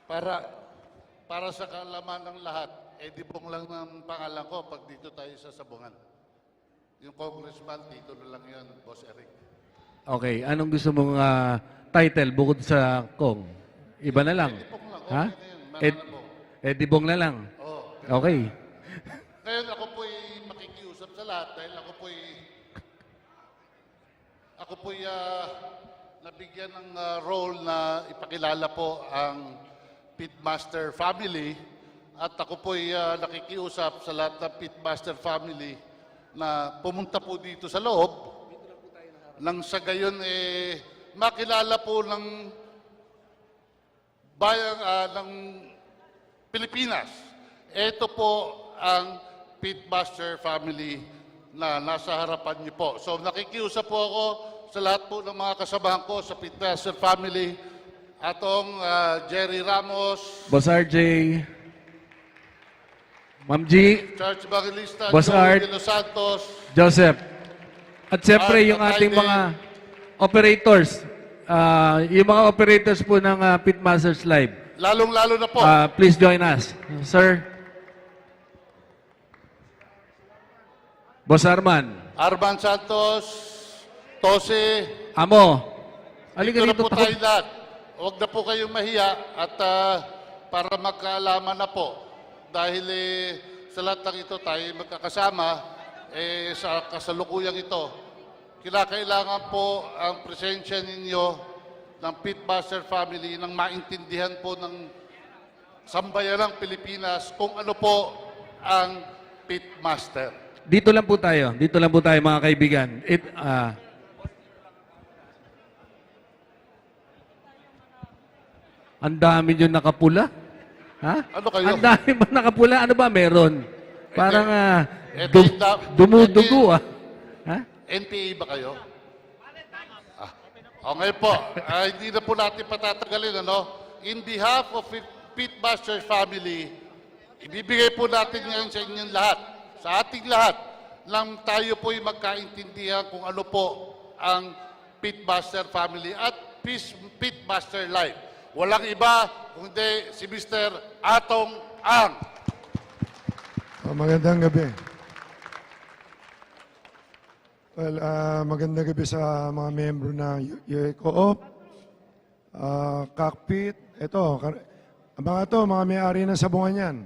Para para sa kaalaman ng lahat, Edibong lang ng pangalan ko pag dito tayo sa Sabungan. Yung congressman, dito na lang yun, Boss Eric. Okay, anong gusto mong title bukod sa Kong? Iba na lang. Edibong lang, Ha? okay na yun, Mananabo. Edibong na lang. Oo. Okay. Ngayon ako po'y makikiusap sa lahat dahil ako po'y nabigyan ng role na ipakilala po ang Pitmaster family at ako po'y nakikiusap sa lahat ng Pitmaster family na pumunta po dito sa loob nang sa gayon makilala po ng bayan ng Pilipinas. Ito po ang Pitmaster family na nasa harapan niyo po. So nakikiusap po ako sa lahat po ng mga kasamahan ko sa Pitmaster family, atong Jerry Ramos, Boss RJ, Ma'am G, Charles Evangelista, Boss Art, Joey de los Santos, Joseph. At siyempre Art yung ating Alcaide. mga operators. Yung mga operators po ng Pitmasters Live. lalong-lalo na po. Please join us. Sir. Boss Arman. Arman Santos, Tose, Amo. Halika dito na dito. po tayo lahat. Huwag na po kayong mahiya at para magkaalaman na po. Dahil sa lahat ng ito tayo magkakasama sa kasalukuyang ito. Kinakailangan po ang presensya ninyo ng Pitmaster family nang maintindihan po ng sambayanang Pilipinas kung ano po ang Pitmaster. Dito lang po tayo. Dito lang po tayo mga kaibigan. Ang dami nyo nakapula. Ha? Ano kayo? Ang dami ba nakapula? Ano ba meron? Parang ito dumudugo Ha? NPA ba kayo? Okay po. Hindi na po natin patatagalin. In behalf of Pitmaster family, ibibigay po natin ngayon sa inyong lahat, sa ating lahat, nang tayo po'y magkaintindihan kung ano po ang Pitmaster family at Pitmaster Life. Walang iba kundi si Mr. Atong Ang. Magandang gabi. Well, magandang gabi sa mga membro ng Co-op, Cockpit. Ito, mga may-ari ng sabungan yan.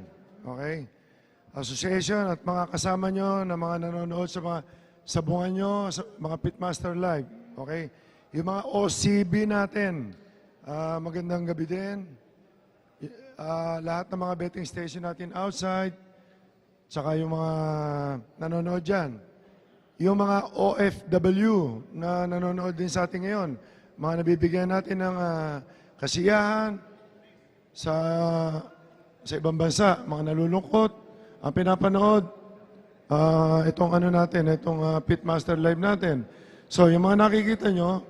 Okay? Association at mga kasama nyo na mga nanonood sa mga sabungan nyo, sa mga Pitmaster Live. Okay? Yung mga OCB natin, magandang gabi din. Lahat ng mga betting station natin outside, tsaka yung mga nanonood dyan. Yung mga OFW na nanonood din sa atin ngayon, mga nabibigyan natin ng kasiyahan sa ibang bansa, mga nalulungkot, ang pinapanood, itong Pitmaster Live natin. So, yung mga nakikita nyo,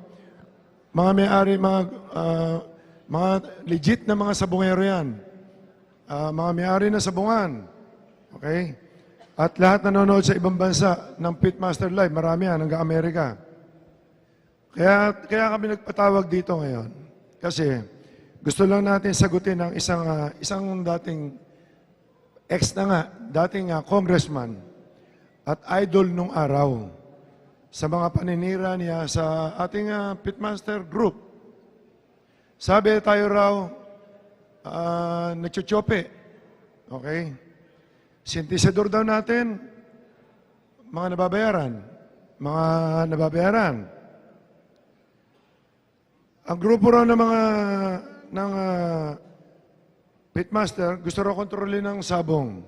mga may-ari, mga legit na mga sabungero yan. Mga may-ari na sabungan. Okay? At lahat nanonood sa ibang bansa ng Pitmaster Live, marami yan, hanggang Amerika. Kaya kami nagpatawag dito ngayon. Kasi gusto lang natin sagutin ang isang dating dating congressman at idol nung araw sa mga paninira niya sa ating Pitmaster Group. Sabi tayo raw, nagchuchope. Okay? Sintisador daw natin, mga nababayaran. Ang grupo raw ng Pitmaster, gusto raw kontrolin ng sabong.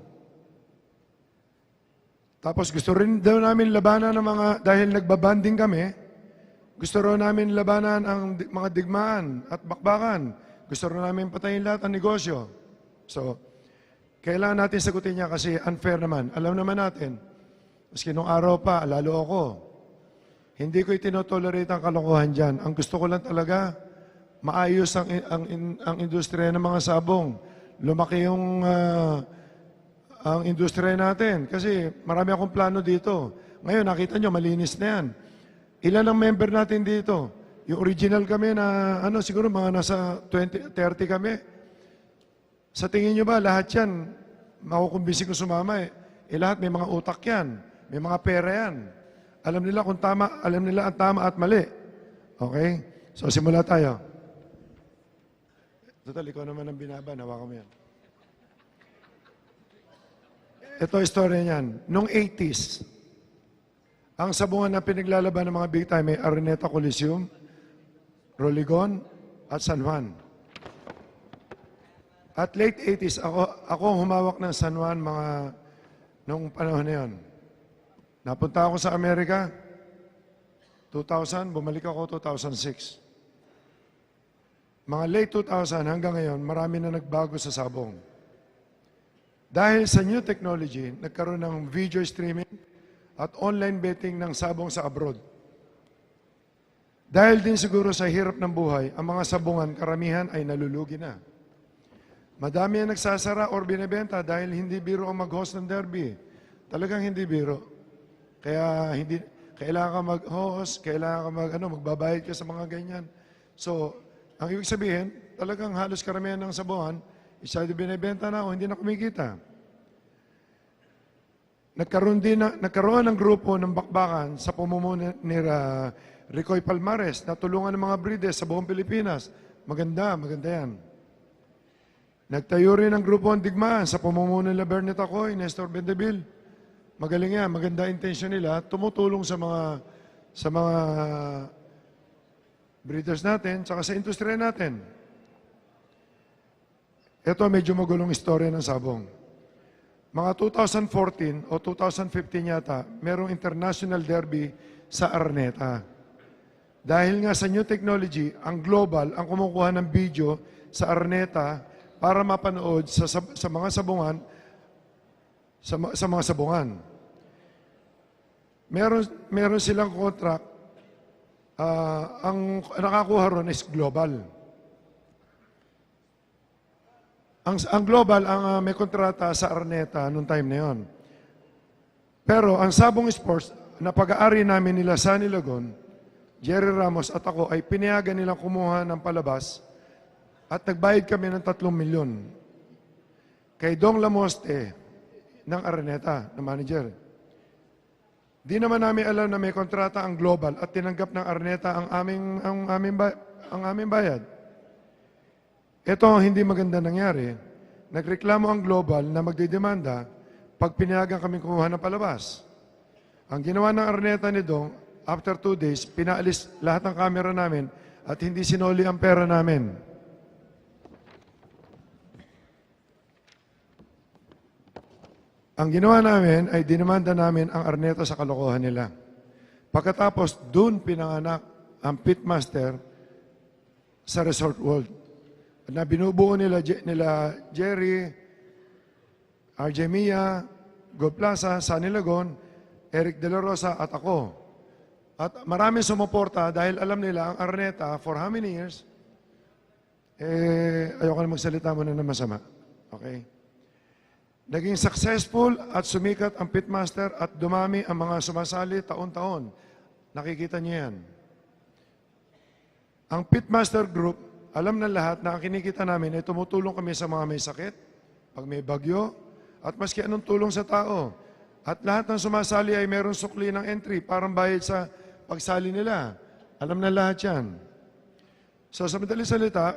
Tapos gusto rin daw namin labanan dahil nagbabanding kami, gusto raw namin labanan ang mga digmaan at bakbakan. Gusto raw namin patayin lahat ang negosyo. So, kailangan natin sagutin niya kasi unfair naman. Alam naman natin, maski nung araw pa, lalo ako, hindi ko itinotolerate ang kalokohan dyan. Ang gusto ko lang talaga, maayos ang industriya ng mga sabong. Lumaki ang industriya natin. Kasi marami akong plano dito. Ngayon, nakita nyo, malinis na yan. Ilan ang member natin dito? Yung original kami na, siguro mga nasa 30 kami. Sa tingin nyo ba, lahat yan, makukumbisi ko sumama eh. Lahat may mga utak yan. May mga pera yan. Alam nila kung tama, alam nila ang tama at mali. Okay? So, simula tayo. Total, ikaw naman ang binaban. Hawakan mo yan. Ito istorya niyan. Noong 80s, ang sabungan na pinaglalaban ng mga big time ay Araneta Coliseum, Roligon, at San Juan. At late 80s, ako ang humawak ng San Juan noong panahon na yun. Napunta ako sa Amerika, 2000, bumalik ako 2006. Mga late 2000 hanggang ngayon, marami na nagbago sa sabong. Dahil sa new technology, nagkaroon ng video streaming at online betting ng sabong sa abroad. Dahil din siguro sa hirap ng buhay, ang mga sabungan karamihan ay nalulugi na. Madami ang nagsasara or binibenta dahil hindi biro ang mag-host ng derby. Talagang hindi biro. Kaya kailangan ka mag-host, kailangan ka magbabayad ka sa mga ganyan. So, ang ibig sabihin, talagang halos karamihan ng sabungan, isa din binibenta na o hindi na kumikita. Nagkaroon ng grupo ng bakbakan sa pamumuno ni Ricoy Palmares na tulungan ng mga breeders sa buong Pilipinas. Maganda yan. Nagtayo rin ng grupo ng digmaan sa pamumuno ni Bernet Acoy, Nestor Bendeville. Magaling yan, maganda intensyon nila, tumutulong sa mga breeders natin, saka sa industriya natin. Ito medyo magulong istorya ng sabong. Mga 2014 o 2015 yata, merong international derby sa Araneta. Dahil nga sa new technology, ang global ang kumukuha ng video sa Araneta para mapanood sa mga sabungan, sa mga sabungan. Meron silang contract, ang nakakuha ron is global. Ang global, ang may kontrata sa Araneta noong time na yon. Pero ang Sabong Sports, na pag-aari namin nila Sunny Lagon, Jerry Ramos at ako ay pinayagan nilang kumuha ng palabas at nagbayad kami ng 3 milyon kay Dong Lamoste ng Araneta, na manager. Di naman namin alam na may kontrata ang global at tinanggap ng Araneta ang aming bayad. Ito ang hindi maganda nangyari. Nagreklamo ang global na magdidemanda pag pinayagan kami kumuha ng palabas. Ang ginawa ng Araneta ni Dong, after 2 days, pinaalis lahat ng camera namin at hindi sinoli ang pera namin. Ang ginawa namin ay dinemanda namin ang Araneta sa kalokohan nila. Pagkatapos, dun pinanganak ang pitmaster sa Resort World. Na binubuo nila Jerry, RJ Mia, Go Plaza, Sunny Lagon, Eric De La Rosa at ako. At maraming sumuporta dahil alam nila ang Araneta for how many years? Ayoko na magsalita muna ng masama. Okay? Naging successful at sumikat ang pitmaster at dumami ang mga sumasali taon-taon. Nakikita niyo yan. Ang pitmaster group, alam na lahat na ang kinikita namin ay tumutulong kami sa mga may sakit, pag may bagyo, at maski anong tulong sa tao. At lahat ng sumasali ay meron sukli ng entry, parang bayad sa pagsali nila. Alam na lahat yan. So sa madaling salita,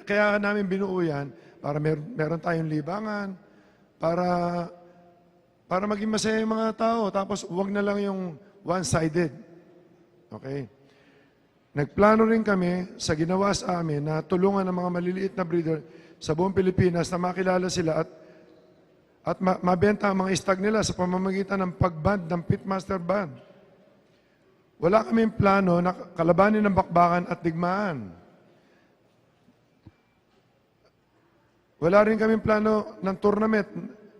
kaya namin binuo yan para meron tayong libangan, para maging masaya yung mga tao, tapos huwag na lang yung one-sided. Okay? Nagplano rin kami sa ginawa sa amin na tulungan ng mga maliliit na breeder sa buong Pilipinas na makilala sila at mabenta ang mga istag nila sa pamamagitan ng pagband ng Pitmaster Band. Wala kaming plano na kalabanin ng bakbakan at digmaan. Wala rin kaming plano ng tournament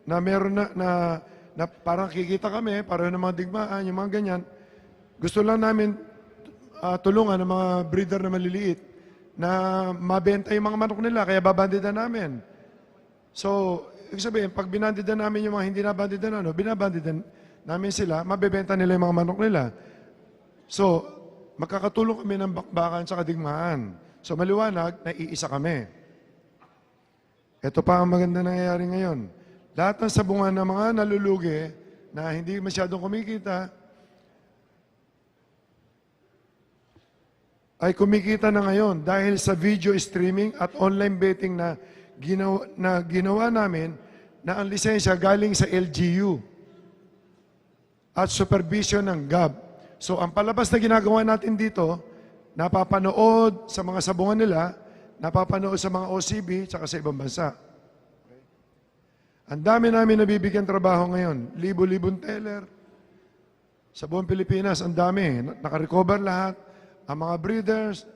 na meron na parang kikita kami, parang ng mga digmaan, yung mga ganyan. Gusto lang namin tulungan ng mga breeder na maliliit na mabenta yung mga manok nila, kaya babandidan namin. So, ibig sabihin, pag binandidan namin yung mga hindi nabandidan, binabandidan namin sila, mabebenta nila yung mga manok nila. So, magkakatulong kami ng bakbakan sa kadigmaan. So, maliwanag na iisa kami. Ito pa ang maganda nangyayari ngayon. Lahat ng sabungan ng mga nalulugi na hindi masyadong kumikita, ay kumikita na ngayon dahil sa video streaming at online betting na ginawa namin na ang lisensya galing sa LGU at supervision ng GAB. So ang palabas na ginagawa natin dito, napapanood sa mga sabungan nila, napapanood sa mga OCB, tsaka sa ibang bansa. Ang dami namin nabibigyan trabaho ngayon. Libo-libong teller. Sa buong Pilipinas, ang dami. Nakarecover lahat. Ang mga breeders,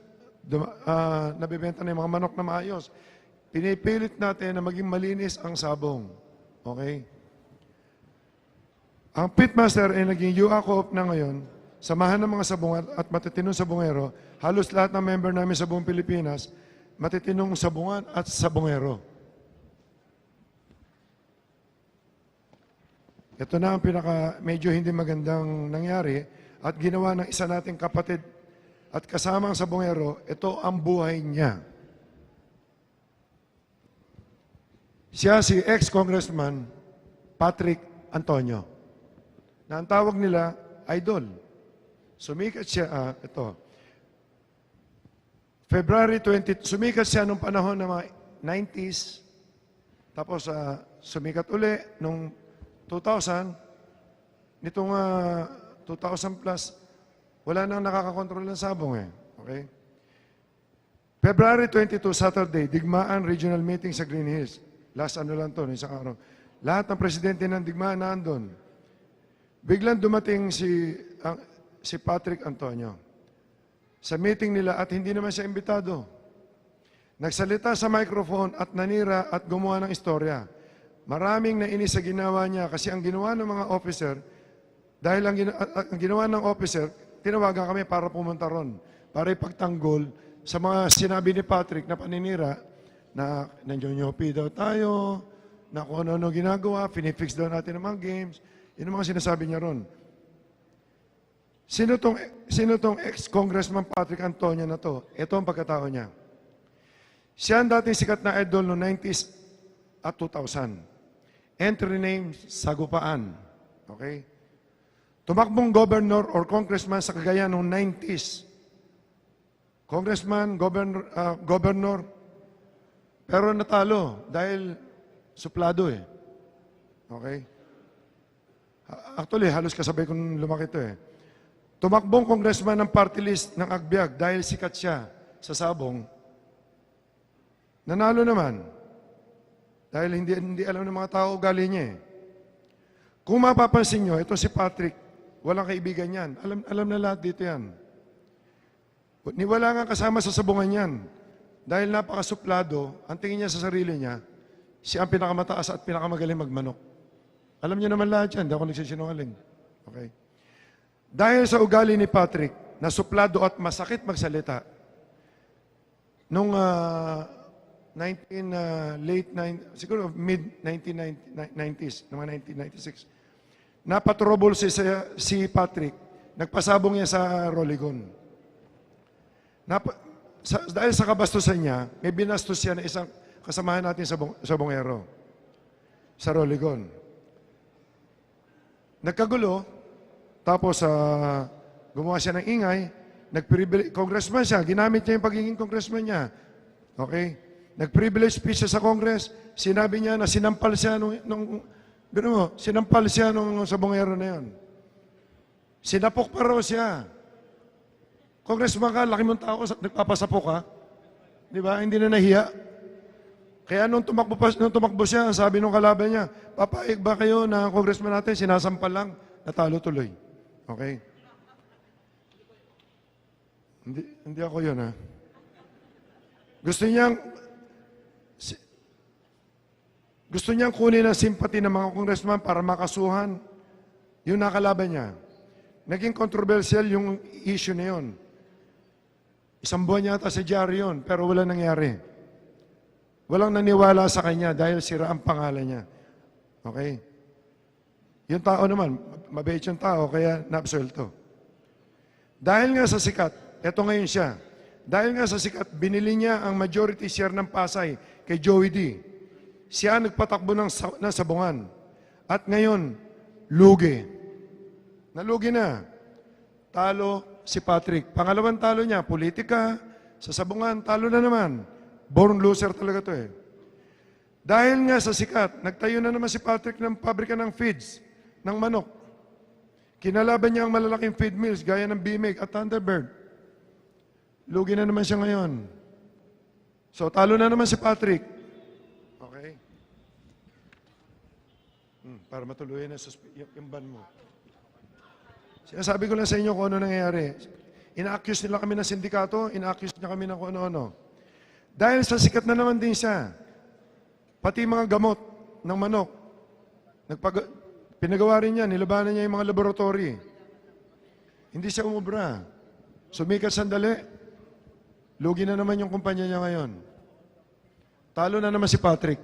nabibenta na yung mga manok na maayos. Pinipilit natin na maging malinis ang sabong. Okay? Ang Pitmaster ay naging UACOP na ngayon, samahan ng mga sabungan at matitinong sabungero. Halos lahat ng member namin sa buong Pilipinas, matitinong sabungan at sabungero. Ito na ang medyo hindi magandang nangyari at ginawa ng isa nating kapatid at kasama ang sabungero, ito ang buhay niya. Siya si ex-congressman Patrick Antonio, na ang tawag nila, idol. Sumikat siya, February 20, sumikat siya nung panahon ng mga 90s, tapos sumikat uli nung 2000, nitong 2000 plus, wala nang nakakakontrol ng sabong eh. Okay? February 22, Saturday, Digmaan Regional Meeting sa Green Hills. Last ano lang to, isang araw. Lahat ng presidente ng Digmaan nandun. Biglang dumating si Patrick Antonio sa meeting nila at hindi naman siya imbitado. Nagsalita sa microphone at nanira at gumawa ng istorya. Maraming nainis sa ginawa niya kasi ang ginawa ng mga officer, dahil ang ginawa ng officer, tinawagan kami para pumunta ron, para ipagtanggol sa mga sinabi ni Patrick na paninira na nandiyopi daw tayo, na kung ano ginagawa, finifix daw natin ang mga games. Yun ang mga sinasabi niya ron. Sino tong ex-congressman Patrick Antonio na to? Ito ang pagkatao niya. Siya ang dating sikat na idol noong 90s at 2000. Entry name, Sagupaan. Okay? Tumakbong governor or congressman sa Cagayan noong 90s. Congressman, governor, pero natalo dahil suplado eh. Okay? Actually, halos kasabay kong lumaki ito eh. Tumakbong congressman ng party list ng Agbiag dahil sikat siya sa sabong. Nanalo naman. Dahil hindi alam ng mga tao ugali niya eh. Kung mapapansin nyo, ito si Patrick, walang kaibigan yan. Alam na lahat dito yan. Wala nga kasama sa sabungan yan. Dahil napakasuplado, ang tingin niya sa sarili niya, siya ang pinakamataas at pinakamagaling magmanok. Alam niyo naman lahat yan, hindi ako nagsisinungaling. Okay? Dahil sa ugali ni Patrick, na suplado at masakit magsalita, nung siguro mid-1990s, noong 1996, napatrouble si Patrick, nagpasabong niya sa Roligon. Dahil sa kabastusan niya, may binastos siya na isang kasamahan natin sa Bungero, sa Roligon. Nagkagulo, tapos gumawa siya ng ingay, congressman siya, ginamit niya yung pagiging congressman niya. Okay? Nag-privilege speech siya sa Congress, sinabi niya na sinampal siya sinampal siya nung sa Bungero na yun. Sinapok pa raw siya. Congressman ka, laki mong tao, nagpapasapok ka. Di ba? Hindi na nahiya. Kaya nung tumakbo siya, sabi nung kalaban niya, papaig ba kayo na congressman natin, sinasampal lang, natalo tuloy. Okay? Hindi ako yun, ha? Gusto niyang kunin ang simpati ng mga congressman para makasuhan yung nakalaban niya. Naging controversial yung issue na yun. Isang buwan yata sa dyaryo yun, pero wala nangyari. Walang naniwala sa kanya dahil sira ang pangalan niya. Okay? Yung tao naman, mabait yung tao, kaya naabsuelto. Dahil nga sa sikat, eto ngayon siya, dahil nga sa sikat, binili niya ang majority share ng Pasay kay Joey D. siya nagpatakbo ng sabungan. At ngayon, lugi. Nalugi na. Talo si Patrick. Pangalawang talo niya, politika, sa sabungan, talo na naman. Born loser talaga to eh. Dahil nga sa sikat, nagtayo na naman si Patrick ng pabrika ng feeds, ng manok. Kinalaban niya ang malalaking feed mills gaya ng BMEG at Thunderbird. Lugi na naman siya ngayon. So, talo na naman si Patrick. Okay? Para matuloy na yung ban mo. Sinasabi ko lang sa inyo kung ano nangyayari. Ina-accuse nila kami ng sindikato, ina-accuse niya kami ng kung ano-ano. Dahil sa sikat na naman din siya, pati mga gamot ng manok, pinagawa rin niya, nilabanan niya yung mga laboratory. Hindi siya umubra. Sumikat sandali, lugi na naman yung kumpanya niya ngayon. Talo na naman si Patrick.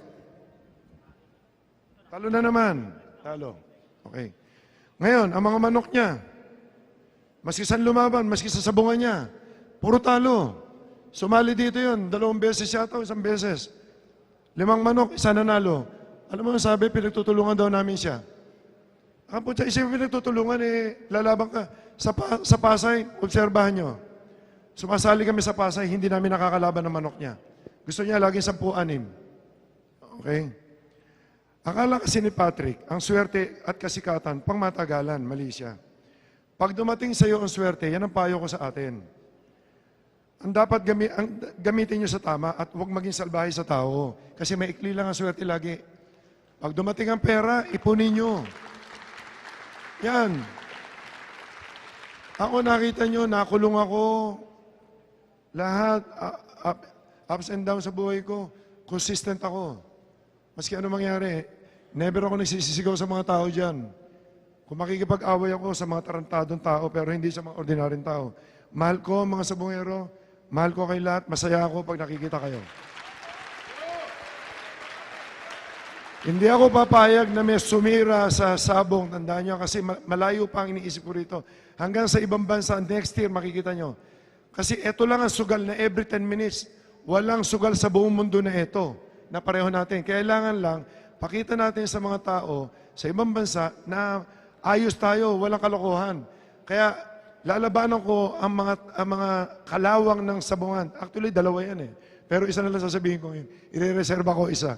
Talo na naman. Talo. Okay. Ngayon, ang mga manok niya, maski saan lumaban, maski sa sabungan niya, puro talo. Sumali dito yun, 2 beses yata, 1 beses. 5 manok, 1 nanalo. Alam mo, sabi, pinagtutulungan daw namin siya. Ang po, isipin pinagtutulungan, lalabang ka. Sa Pasay, obserbahan nyo. Sumasali kami sa Pasay, hindi namin nakakalaban ng manok niya. Gusto niya laging 10-6. Okay? Akala kasi ni Patrick, ang swerte at kasikatan, pangmatagalan, mali siya. Pag dumating sa iyo ang swerte, yan ang payo ko sa atin. Ang dapat gamitin nyo sa tama at huwag maging salbahe sa tao. Kasi maikli lang ang swerte lagi. Pag dumating ang pera, ipunin nyo. Yan. Ako nakita nyo, nakulong ako. Lahat, ups and downs sa buhay ko, consistent ako. Maski ano mangyari, never ako nagsisisigaw sa mga tao dyan. Kung makikipag-away ako sa mga tarantadong tao, pero hindi sa mga ordinaryong tao. Mahal ko mga sabungero, mahal ko kay lahat, masaya ako pag nakikita kayo. Hindi ako papayag na may sumira sa sabong, tandaan nyo, kasi malayo pa ang iniisip ko rito. Hanggang sa ibang bansa, next year, makikita nyo. Kasi ito lang ang sugal na every 10 minutes, walang sugal sa buong mundo na ito, na pareho natin. Kailangan lang, pakita natin sa mga tao, sa ibang bansa, na ayos tayo, walang kalokohan. Kaya, lalabanan ko ang mga kalawang ng sabungan. Actually, 2 yan eh. Pero isa na lang sasabihin ko yun. Ire-reserva ko isa.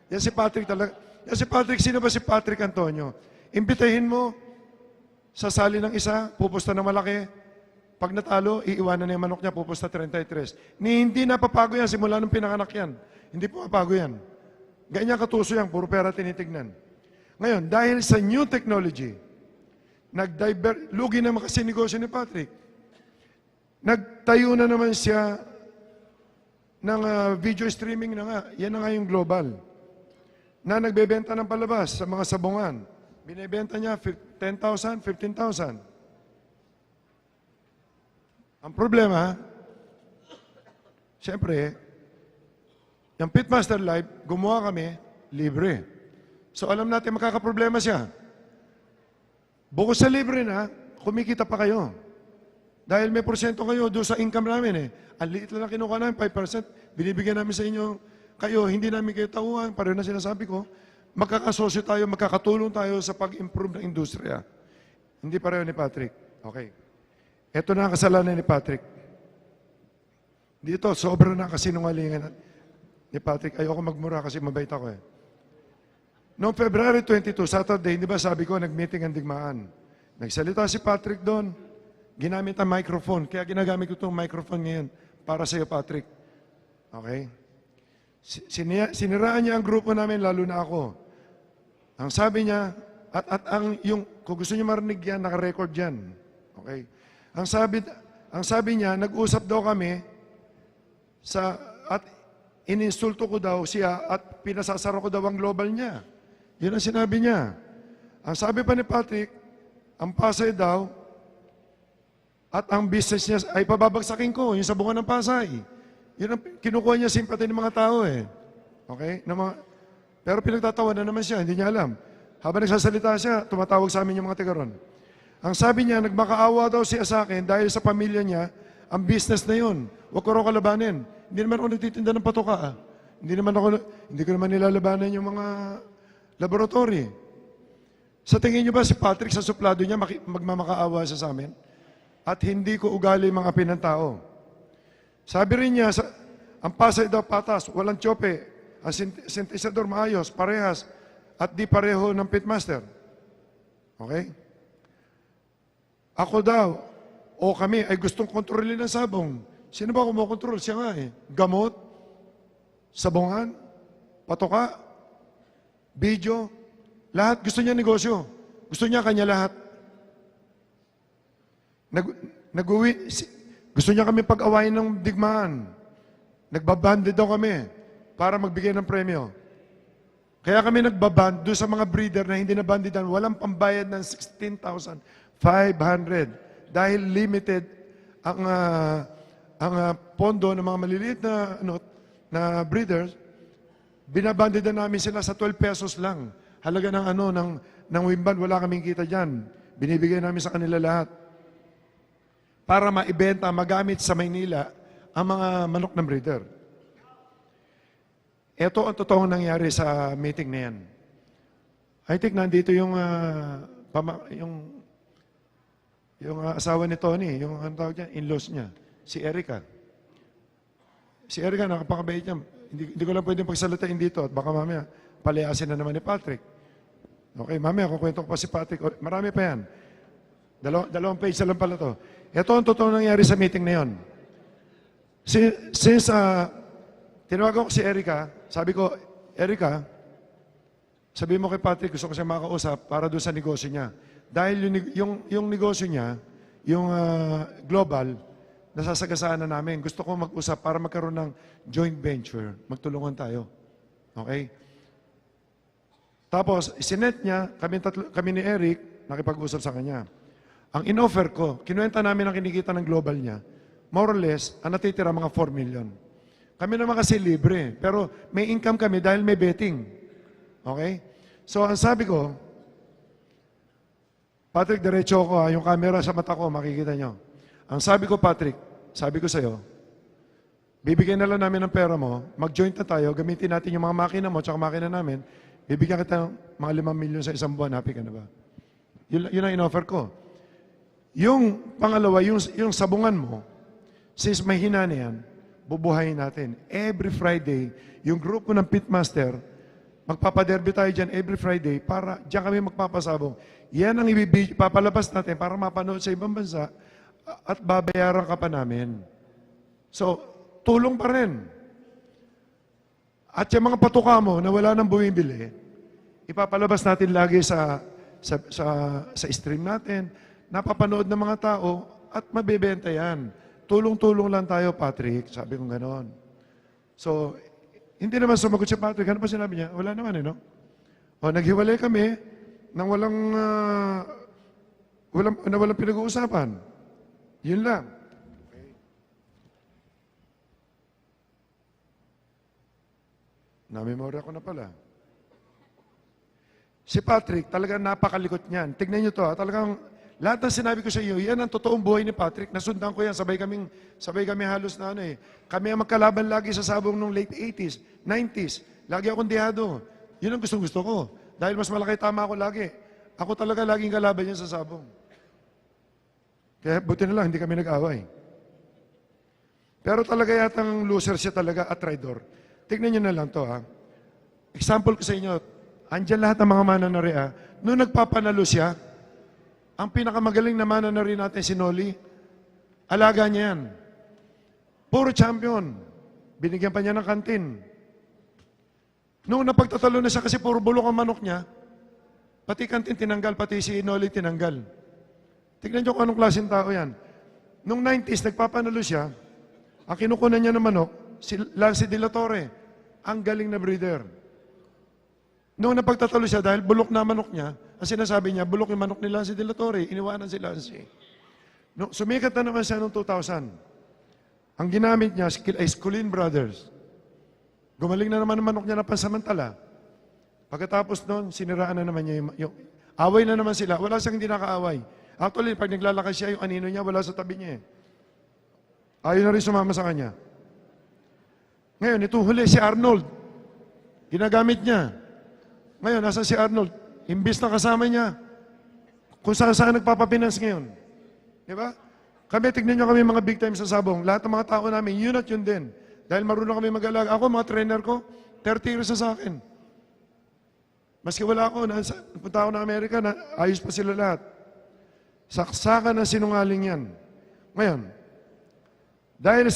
Yan si Patrick talaga. Yan si Patrick, sino ba si Patrick Antonio? Imbitahin mo, sasali ng isa, pupusta ng malaki. Pag natalo, iiwanan na yung manok niya, pupusta 33. Hindi napapago yan, simula nung pinanganak yan. Hindi pumapago yan. Ganyan katuso yan, puro pera tinitignan. Ngayon, dahil sa new technology, lugi naman kasi negosyo ni Patrick. Nagtayo na naman siya ng video streaming na nga. Yan na nga yung global. Na nagbebenta ng palabas sa mga sabungan. Binibenta niya 10,000, 15,000. Ang problema, siyempre, yung Pitmaster Live, gumawa kami, libre. So alam natin makakaproblema siya. Bukod sa libre na, kumikita pa kayo. Dahil may porsyento kayo doon sa income namin eh. Ang liit lang kinuha namin, 5%. Binibigyan namin sa inyo, kayo, hindi namin kayo tauhan. Pareho na sinasabi ko, magkakasosyo tayo, magkakatulong tayo sa pag-improve ng industriya. Hindi pareho ni Patrick. Okay. Ito na ang kasalanan ni Patrick. Dito, sobra na kasinungalingan ni Patrick. Ayoko magmura kasi mabait ako eh. Noong February 22, Saturday, hindi ba sabi ko, nag-meeting ang digmaan. Nagsalita si Patrick doon. Ginamit ang microphone. Kaya ginagamit ko itong microphone ngayon para sa iyo, Patrick. Okay? Siniraan niya ang grupo namin, lalo na ako. Ang sabi niya, kung gusto niyo marinig yan, naka-record yan. Okay? Ang sabi niya, nag-usap daw kami at ininsulto ko daw siya at pinasasara ko daw ang global niya. Yun ang sinabi niya. Ang sabi pa ni Patrick, ang Pasay daw at ang business niya ay pababagsakin ko, yung sabungan ng Pasay. Yun ang kinukuha niya simpati ng mga tao eh. Okay? Pero pinagtatawa na naman siya, hindi niya alam. Habang nagsasalita siya, tumatawag sa amin yung mga tiga ron. Ang sabi niya, nagmakaawa daw siya sa akin dahil sa pamilya niya, ang business na yun. Huwag ko raw kalabanin. Hindi naman ako nagtitinda ng patoka. Hindi ko naman nilalabanan yung mga laboratory. Sa tingin niyo ba si Patrick sa suplado niya magmamakaawa siya sa amin? At hindi ko ugali mga pinantao. Sabi rin niya, ang pasay daw patas, walang tsope, ang sintesador maayos, parehas, at di pareho ng pitmaster. Okay? Ako daw, o kami, ay gustong kontrolin ng sabong. Sino ba kumokontrol? Siya nga eh. Gamot, sabongan, patoka, video, lahat gusto niya negosyo. Gusto niya kanya lahat. Gusto niya kami pag-awayin ng digmaan. Nagbabande daw kami para magbigay ng premyo. Kaya kami nagbaband doon sa mga breeder na hindi nabandidan, walang pambayad ng 16,500 dahil limited ang pondo ng mga maliliit na breeders. Binabandidan namin sila sa 12 pesos lang. Halaga ng wimban, wala kaming kita diyan. Binibigay namin sa kanila lahat para maibenta, magamit sa Maynila ang mga manok ng breeder. Ito ang totoong nangyari sa meeting na yan. I think nandito yung asawa ni Tony, yung ano tawag niya, in-laws niya, si Erica. Si Erica, nakapakabait niya. Hindi ko lang pwedeng pagsalitain dito at baka mamaya palayasin na naman ni Patrick. Okay, mamaya kukwento ko pa si Patrick. Marami pa yan. Dalawang page na lang pala to. Ito ang totoong nangyari sa meeting na yon. Since tinawagan ko si Erica, sabi ko, Erica, sabi mo kay Patrick, gusto ko siya makausap para doon sa negosyo niya. Dahil yung negosyo niya, yung global, nasasagasaan na namin. Gusto ko mag-usap para magkaroon ng joint venture. Magtulungan tayo. Okay? Tapos, sinet niya, kami ni Eric, nakipag-usap sa kanya. Ang in-offer ko, kinuwenta namin ang kinikita ng global niya, more or less, ang natitira mga 4 million. Kami naman kasi libre, pero may income kami dahil may betting. Okay? So, ang sabi ko, Patrick, diretso ko yung camera sa mata ko, makikita nyo. Ang sabi ko, Patrick, sabi ko sa'yo, bibigyan na lang namin ng pera mo, mag-joint na tayo, gamitin natin yung mga makina mo, tsaka makina namin, bibigyan kita ng mga 5 million sa isang buwan, happy ka na ba? Yun ang in-offer ko. Yung pangalawa, yung sabungan mo, since may hina na yan, bubuhayin natin. Every Friday, yung grupo ng Pitmaster, magpapaderby tayo dyan every Friday para dyan kami magpapasabong. Yan ang papalabas natin para mapanood sa ibang bansa at babayaran ka pa namin. So, tulong pa rin. At yung mga patuka mo na wala nang bumibili, ipapalabas natin lagi sa stream natin, napapanood ng mga tao at mabibenta yan. Tulong-tulong lang tayo, Patrick. Sabi ko ganon. So, hindi naman sumagot si Patrick. Ano pa sinabi niya? Wala naman, no? O, naghiwalay kami nang walang pinag-uusapan. Yun lang. Okay. Na-memory ko na pala. Si Patrick, talagang napakalikot niyan. Tignan niyo to, talagang lahat ng sinabi ko sa iyo, yan ang totoong buhay ni Patrick. Nasundan ko yan, sabay kami halos na ano eh. Kami ang magkalaban lagi sa sabong nung late 80s, 90s. Lagi akong dihado. Yun ang gusto ko. Dahil mas malaki tama ako lagi. Ako talaga laging kalaban niya sa sabong. Kaya buti na lang, hindi kami nag-away. Pero talaga yatang loser siya talaga at traitor. Tignan niyo na lang to ha. Example ko sa inyo, andyan lahat ng mga mananariya. Noong nagpapanalo siya, ang pinakamagaling na mananari natin si Noli, alaga niya yan. Puro champion. Binigyan pa niya ng kantin. Noong napagtatalo na siya kasi puro bulok ang manok niya, pati kantin tinanggal, pati si Noli tinanggal. Tignan niyo kung anong klaseng tao yan. Noong 90s, nagpapanalo siya, ang kinukunan niya ng manok, si Lance De La Torre, ang galing na breeder. Noong napagtatalo siya, dahil bulok na manok niya, ang sinasabi niya, bulok yung manok ni Lance De La Torre, iniwanan si Lance. No, sumikat na naman siya noong 2000. Ang ginamit niya ay Sculin Brothers. Gumaling na naman ang manok niya na pansamantala. Pagkatapos noon, siniraan na naman niya yung away na naman sila. Wala siyang hindi nakaaway. Actually, pag naglalakad siya, yung anino niya, wala sa tabi niya eh. Ayaw na rin sumama sa kanya. Ngayon, itong huli si Arnold. Ginagamit niya. Ngayon, nasa si Arnold? Imbis na kasama niya, kung saan nagpapapinance ngayon. Di ba? Kami, tignan nyo kami mga big time sa Sabong. Lahat ng mga tao namin, yun at yun din. Dahil marunong kami mag-alaga. Ako, mga trainer ko, 30 years na sa akin. Maski wala ako, punta ako ng Amerika, ayos pa sila lahat. Saksakan ng sinungaling yan. Ngayon, dahil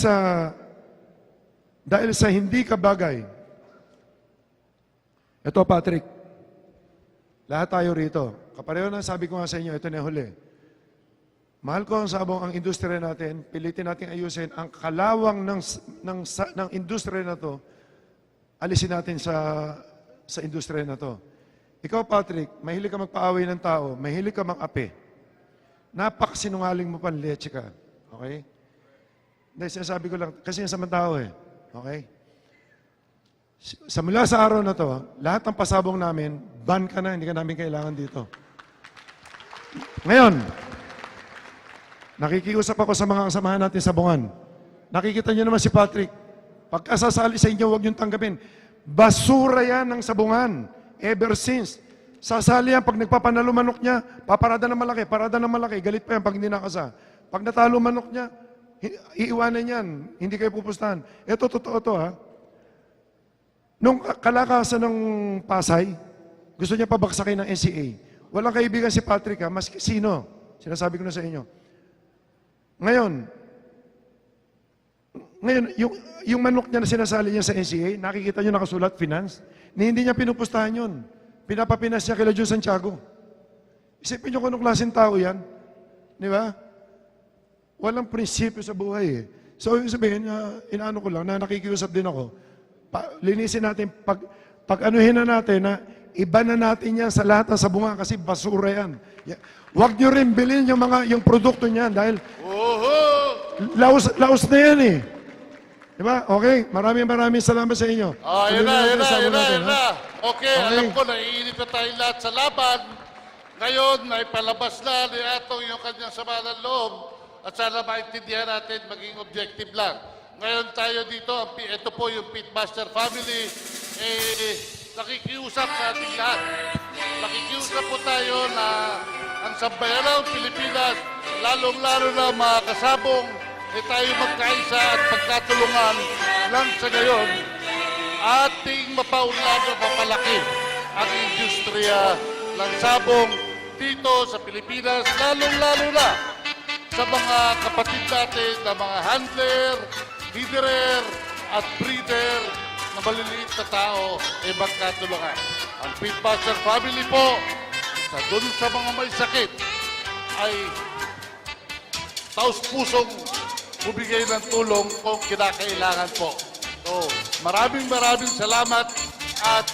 sa hindi ka bagay, ito Patrick, lahat tayo rito. Kapareho na sabi ko nga sa inyo, ito na yung huli. Mahal ko ang Sabong, ang industriya natin, pilitin natin ayusin, ang kalawang ng industriya na to, alisin natin sa industriya na to. Ikaw, Patrick, mahilig ka magpaaway ng tao, mahilig ka mang-ape. Napakasinungaling mo pa, leche ka. Okay? Hindi, sinasabi ko lang, kasi yung sa mga tao eh. Okay? Mula sa araw na to, lahat ng pasabong namin, ban ka na, hindi ka namin kailangan dito. Ngayon, nakikiusap ako sa mga kasamahan natin sa Bungan. Nakikita niyo naman si Patrick. Pagkasasali sa inyo, huwag niyong tanggapin. Basura yan ng sabungan. Ever since. Sasali yan, pag nagpapanalo manok niya, paparada ng malaki, galit pa yan pag hindi nakasa. Pag natalo manok niya, iiwanan yan, hindi kayo pupustahan. Ito, totoo to ha. Nung kalakasan ng Pasay, gusto niya pabaksakin ng NCA. Walang kaibigan si Patrick ha, maski sino. Sinasabi ko na sa inyo. Ngayon, yung manok niya na sinasali niya sa NCA, nakikita niyo nakasulat, finance, ni hindi niya pinupustahan yun. Pinapapinas niya kila Joe Santiago. Isipin niyo kung anong klaseng tao yan. Di ba? Walang prinsipyo sa buhay eh. So, ibig sabihin, inaano ko lang, na nakikiusap din ako, linisin natin, pag-anuhin na natin, na iba na natin yan sa lahat ng sabungan kasi basura yan. Huwag niyo rin bilhin yung produkto niyan dahil laos na yan eh. Diba? Okay, maraming salamat sa inyo. Yun Tuloy natin, na. ha? Okay, alam ko, naiinip na tayo lahat sa laban. Ngayon, naipalabas na ni Atong yung kanyang sama ng loob at sana maintindihan natin, maging objective lang. Ngayon tayo dito, ito po yung Pitmaster family, nakikiusap sa ating lahat. Nakikiusap po tayo na ang sambayanang Pilipinas, lalong-lalo na mga kasabong, tayo magkaisa at pagkatulungan lang sa gayon, ating mapaunlad o mapalaki ang industriya ng sabong dito sa Pilipinas, lalong-lalo na sa mga kapatid natin na mga handler, feederer at breeder na maliliit na tao ay magkatulungan. Ang Pitmaster family po, dun sa mga may sakit, ay taus-pusong bumigay ng tulong kung kinakailangan po. So, maraming salamat at